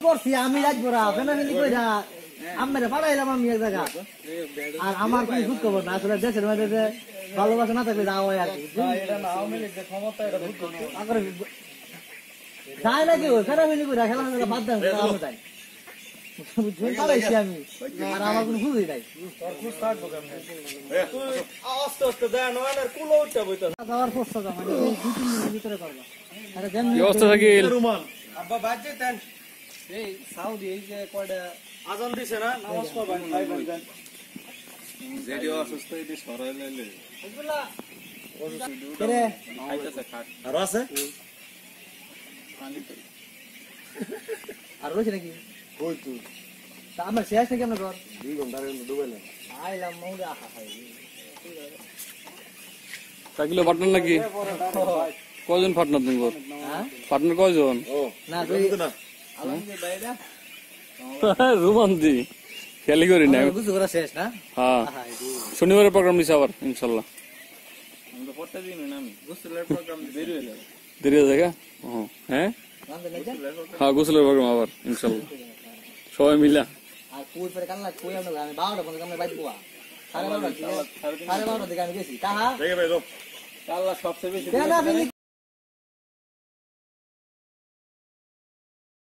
করছি আমি রাখবো না ফ্যামিলি কইরা আমরা পাঠাইলাম আমি এক জায়গা আর আমার কি খুব খবর না আসলে দেশের মধ্যে যে ভালোবাসা না থাকলে যাওয়া হয় আর কি এটা না আওয়ামী লীগ যে ক্ষমতা এটা ভোট করতে তাই নাকি ফ্যামিলি কইরা খেলা বাদ দেন তাই বুঝছেন পারাইছি আমি আর আমার কোনো ভুলই নাই তোর খুশ থাকবো কেমনে তুই আস্তে আস্তে দেয় নয় আর কুলো উঠতে বইতে যাওয়ার প্রস্তাব মানে 2-3 দিনের ভিতরে করবা আরে জান কি অবস্থা থাকিল রুমান আব্বা বাদ যেতেন এই সাউদি এই যে কয়টা আজান দিছে না নামাজ পড়বেন ভাই ভাই যেটি অসুস্থ এটি সরাই লাইলে এগুলা রে আইতাছে খাট আর আছে আর রয়েছে নাকি কই তুই তা আমার শেষ নাকি আমরা ঘর 2 ঘন্টা রে ডুবাইলাম আইলাম মৌলে আহা খাই থাকিল পার্টনার নাকি কয়জন পার্টনার তুমি হ্যাঁ পার্টনার কয়জন ও না তুই না আলমগীর ভাইরা রুমান্তি খেয়ালি করি না বুঝু করা শেষ না হ্যাঁ আহা শনিবারের প্রোগ্রাম দিছে আবার ইনশাল্লাহ আমি তো পড়তে দিই না আমি গোসলের প্রোগ্রাম বের হয়ে যাবে দেরি হয়ে যায় হ্যাঁ রান্দে লাগা হ্যাঁ গোসলের প্রোগ্রাম আবার ইনশাল্লাহ সবাই মিলা আর কুই পরে কান্না কুই আমরা আমি 12টা পর্যন্ত আমরা বাইতে পোয়া 12:30 দিকে আমি গেছি কাহা দেখে ভাই আল্লাহ সবচেয়ে বেশি কেন আপনি